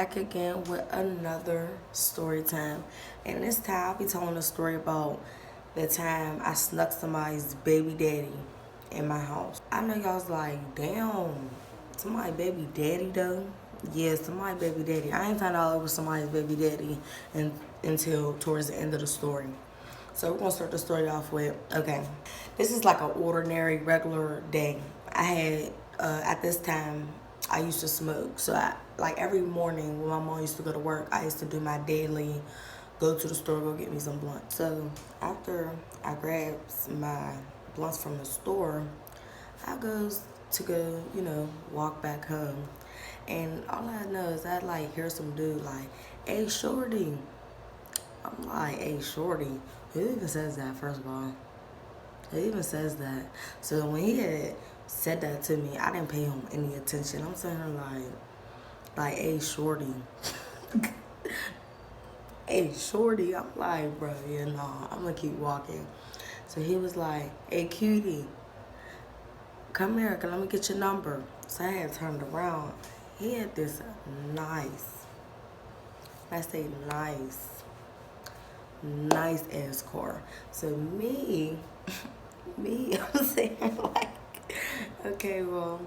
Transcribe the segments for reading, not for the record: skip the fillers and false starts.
back again with another story time. And this time I'll be telling a story about the time I snuck somebody's baby daddy in my house. I know y'all's like, damn, somebody baby daddy though? Yeah, somebody baby daddy. I ain't found out it was somebody's baby daddy until towards the end of the story. So we're gonna start the story off with, okay, this is like an ordinary, regular day. I had, at this time, I used to smoke. So like every morning when my mom used to go to work, I used to do my daily, go to the store, go get me some blunts. So after I grabbed my blunts from the store, I goes to go, walk back home. And all I know is I like hear some dude like, hey shorty. I'm like, hey shorty. Who even says that, first of all? Who even says that? So when he had said that to me, I didn't pay him any attention. I'm saying like, hey shorty. Hey shorty. I'm like, bro, yeah, nah, I'm gonna keep walking. So he was like, hey cutie, come here, let me get your number. So I had turned around. He had this nice, I say nice ass car. So me, I'm saying like, okay, well,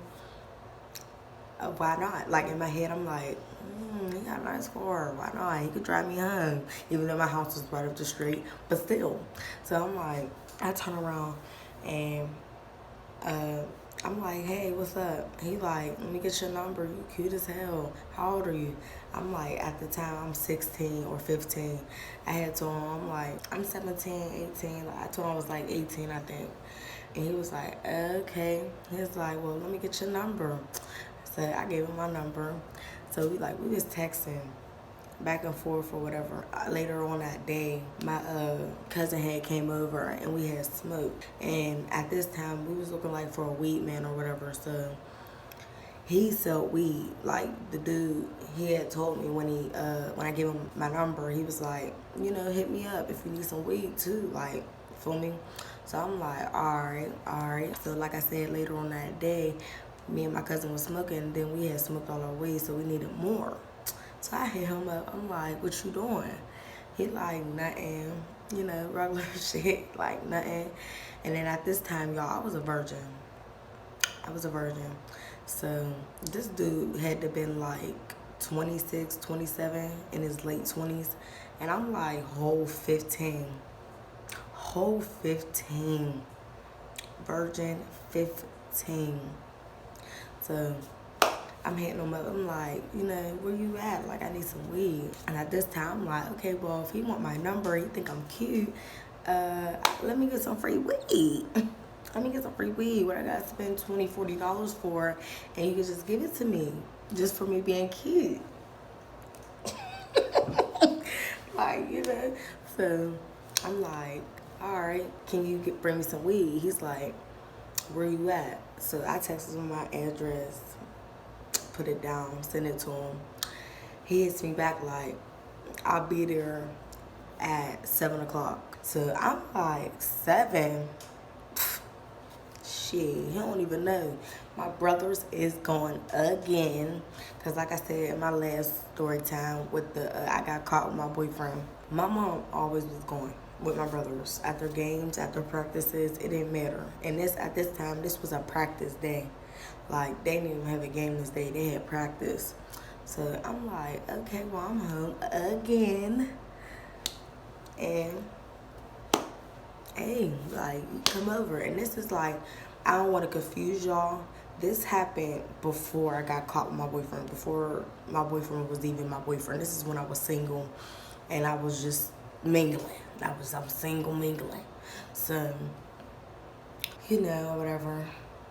why not? Like in my head, I'm like, he got a nice car. Why not? He could drive me home, even though my house was right up the street. But still, so I'm like, I turn around and I'm like, hey, what's up? He like, let me get your number. You cute as hell. How old are you? I'm like, at the time, I'm 16 or 15. I had told him, I'm like, I'm 17, 18. Like, I told him I was like 18, I think. And he was like, okay. He was like, well, let me get your number. So I gave him my number. So we was texting back and forth or whatever. Later on that day, my cousin had came over and we had smoked. And at this time, we was looking like for a weed man or whatever. So he sold weed. Like the dude, he had told me when I gave him my number, he was like, hit me up if you need some weed too. Like, feel me? So I'm like, all right. So like I said, later on that day, me and my cousin was smoking. Then we had smoked all our weed, so we needed more. So I hit him up. I'm like, what you doing? He like, nothing, regular shit, like nothing. And then at this time, y'all, I was a virgin. So this dude had to been like 26, 27, in his late 20s. And I'm like, whole 15. Virgin 15. So I'm hitting him up. I'm like, where you at? Like, I need some weed. And at this time, I'm like, okay, well, if he want my number, he think I'm cute, let me get some free weed. Let me get some free weed. What I got to spend $20, $40 for, and you can just give it to me, just for me being cute. Like, So I'm like, all right, can you bring me some weed? He's like, where you at? So I texted him my address, put it down, send it to him. He hits me back like, I'll be there at 7 o'clock. So I'm like, 7? Shit, he don't even know. My brother's is going again. Because like I said in my last story time with I got caught with my boyfriend. My mom always was going with my brothers. After games, after practices, it didn't matter. And at this time, this was a practice day. Like, they didn't even have a game this day. They had practice. So I'm like, okay, well, I'm home again. And, hey, like, come over. And this is like, I don't want to confuse y'all. This happened before I got caught with my boyfriend. Before my boyfriend was even my boyfriend. This is when I was single. And I was just mingling. I'm single mingling. So, whatever.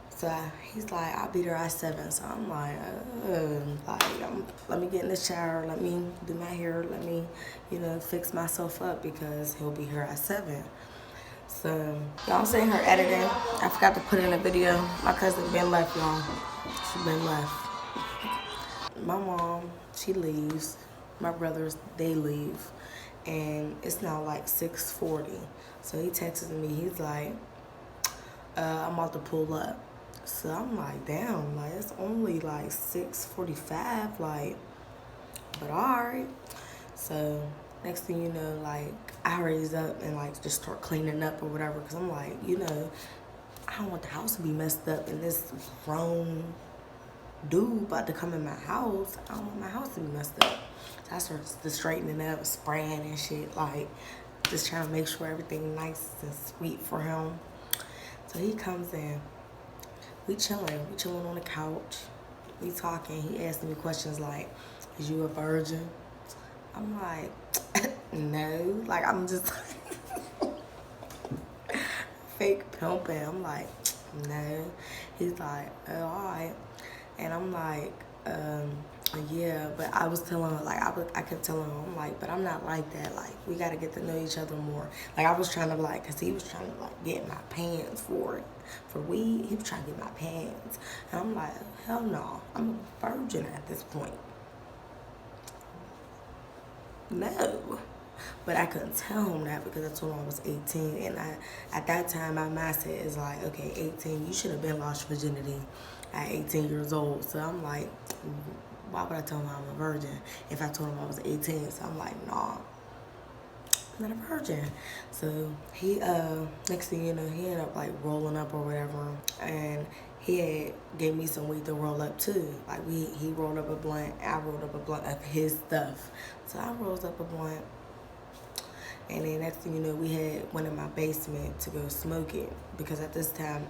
So he's like, I'll be there at 7. So I'm like, let me get in the shower. Let me do my hair. Let me, fix myself up because he'll be here at 7. So, y'all, I'm sitting here editing. I forgot to put in a video. My cousin been left, y'all. She been left. My mom, she leaves. My brothers, they leave. And it's now like 6:40. So he texted me. He's like, I'm about to pull up. So I'm like, damn, like, it's only like 6:45. Like, But alright. So next thing you know, like I raise up and like just start cleaning up or whatever, because I'm like, you know, I don't want the house to be messed up and this grown dude about to come in my house. I don't want my house to be messed up. So I start just straightening up, spraying and shit, like just trying to make sure everything nice and sweet for him. So he comes in. We chilling on the couch. We talking. He asking me questions like, "Is you a virgin?" I'm like, no. Like I'm just fake pimping. I'm like, no. He's like, oh, all right. And I'm like, yeah, but I was telling her, like, I kept telling her, I'm like, but I'm not like that. Like, we got to get to know each other more. Like, I was trying to, like, because he was trying to, like, get my pants for it. For weed, he was trying to get my pants. And I'm like, hell no. I'm a virgin at this point. No. But I couldn't tell him that because I told him I was 18. And at that time, my mindset is like, okay, 18, you should have been lost virginity at 18 years old. So I'm like, why would I tell him I'm a virgin if I told him I was 18? So I'm like, nah, I'm not a virgin. So he, next thing you know, he ended up like rolling up or whatever. And he had gave me some weed to roll up too. Like he rolled up a blunt, I rolled up a blunt of his stuff. So I rolled up a blunt. And then next thing you know, we went in my basement to go smoke it. Because at this time,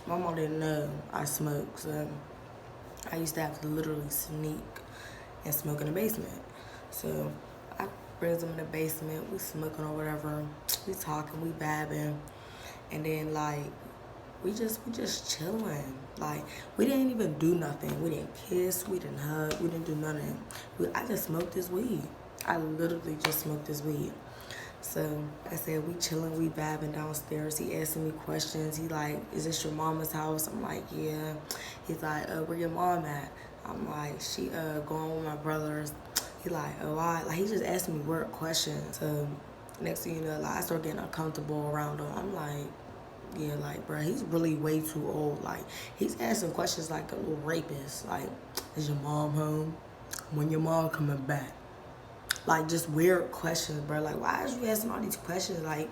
my mom didn't know I smoked. So I used to have to literally sneak and smoke in the basement. So I brings them in the basement, we smoking or whatever, we talking, we vabbing. And then like, we just chilling. Like, we didn't even do nothing. We didn't kiss, we didn't hug, we didn't do nothing. I just smoked this weed. I literally just smoked this weed. So, like I said, we chilling, we vibing downstairs. He asking me questions. He like, is this your mama's house? I'm like, yeah. He's like, where your mom at? I'm like, she going with my brothers. He like, oh, why? Like, he just asking me weird questions. So, next thing you know, like, I start getting uncomfortable around him. I'm like, yeah, like, bro, he's really way too old. Like, he's asking questions like a little rapist. Like, is your mom home? When your mom coming back? Like, just weird questions, bro. Like, why is you asking all these questions? Like,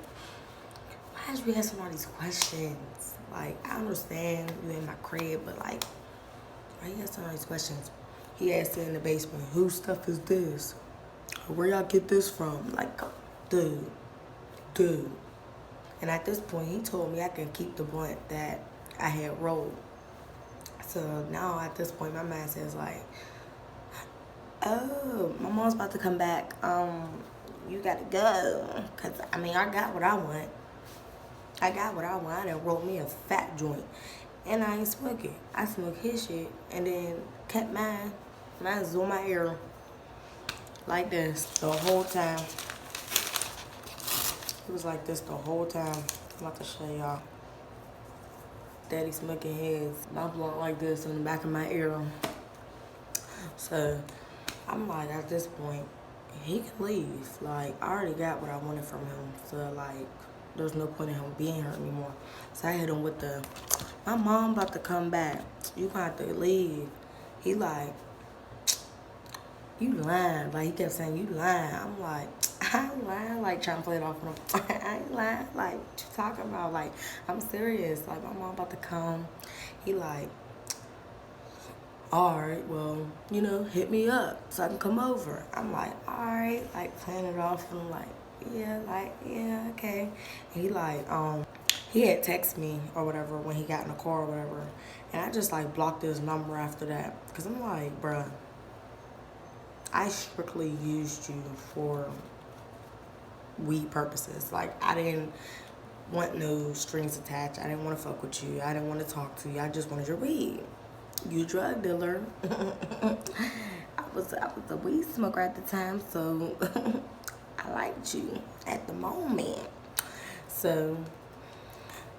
why is you asking all these questions? Like, I understand you in my crib, but, like, why you asking all these questions? He asked it in the basement, whose stuff is this? Where y'all get this from? Like, dude. And at this point, he told me I can keep the blunt that I had rolled. So now, at this point, my mind says, like, oh, my mom's about to come back. You gotta go. Cause I mean, I got what I want. I done rolled me a fat joint. And I ain't smoking. I smoked his shit and then kept mine. Mine's on my ear. Like this the whole time. It was like this the whole time. I'm about to show y'all. Daddy smoking his. My blunt like this on the back of my ear. So I'm like, at this point, he can leave. Like, I already got what I wanted from him. So, like, there's no point in him being here anymore. So I hit him with my mom about to come back. You gonna have to leave. He like, you lying. Like, he kept saying, you lying. I'm like, I ain't lying. Like, trying to play it off on him. I ain't lying. Like, what you talking about? Like, I'm serious. Like, my mom about to come. He like, all right, well, you know, hit me up so I can come over. I'm like, all right, like playing it off. And I'm like, yeah, okay. And he like, he had texted me or whatever when he got in the car or whatever. And I just like blocked his number after that. Cause I'm like, bruh, I strictly used you for weed purposes. Like, I didn't want no strings attached. I didn't want to fuck with you. I didn't want to talk to you. I just wanted your weed. You drug dealer. I was a weed smoker at the time, so I liked you at the moment. So,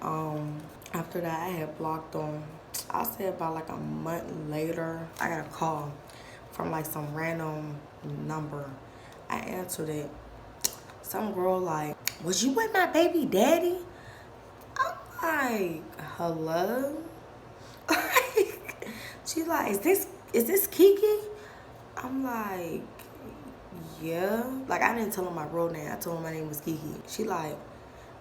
after that, I had blocked him. I'll say about like a month later, I got a call from like some random number. I answered it. Some girl like, was you with my baby daddy? I'm like, hello? She like, is this Kiki? I'm I'm like, yeah. Like, I didn't tell her my real name. I told her my name was Kiki. She like,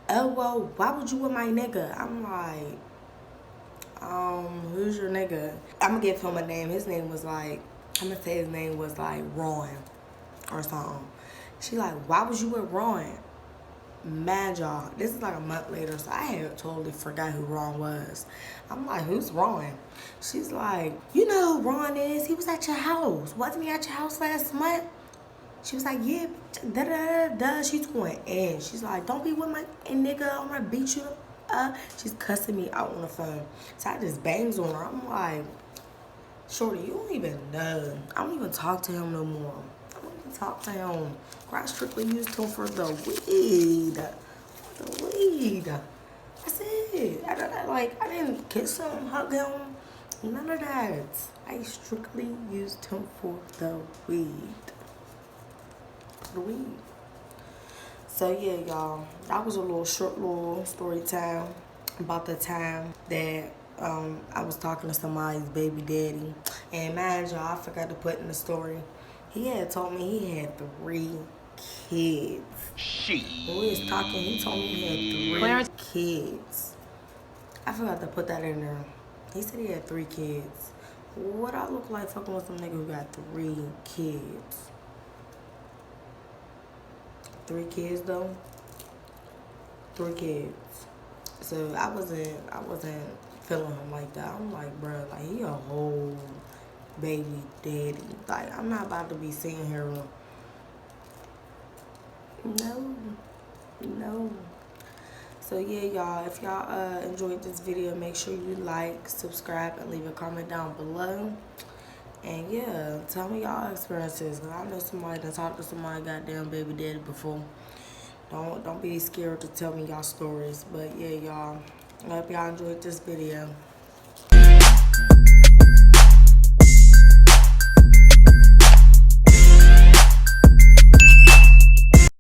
oh, well, why would you with my nigga? I'm like, who's your nigga? I'm gonna give him a name. His name was like, I'm gonna say his name was like Ron or something. She like, why was you with Ron? Mad y'all. This is like a month later, so I had totally forgot who Ron was. I'm like, who's Ron? She's like, you know who Ron is? He was at your house. Wasn't he at your house last month? She was like, yeah, da da da da. She's going in. She's like, don't be with my nigga. I'm gonna beat you up. She's cussing me out on the phone. So I just bangs on her. I'm like, shorty, you don't even know. I don't even talk to him no more. I don't even talk to him. I strictly used him for the weed. The weed. That's it. I didn't kiss him, hug him. None of that. I strictly used him for the weed. The weed. So yeah, y'all, that was a short little story time about the time that I was talking to somebody's baby daddy. And mind y'all, I forgot to put in the story, he had told me he had 3 kids. When we was talking, he told me he had 3 kids. I forgot to put that in there. He said he had 3 kids. What I look like fucking with some nigga who got 3 kids? 3 kids though. 3 kids. So I wasn't feeling him like that. I'm like, bro, like he a whole baby daddy. Like I'm not about to be sitting here. No. So yeah, y'all, if y'all enjoyed this video, make sure you like, subscribe, and leave a comment down below. And yeah, tell me y'all experiences, cause I know somebody that talked to somebody goddamn baby daddy before. Don't be scared to tell me y'all stories. But yeah, y'all, I hope y'all enjoyed this video.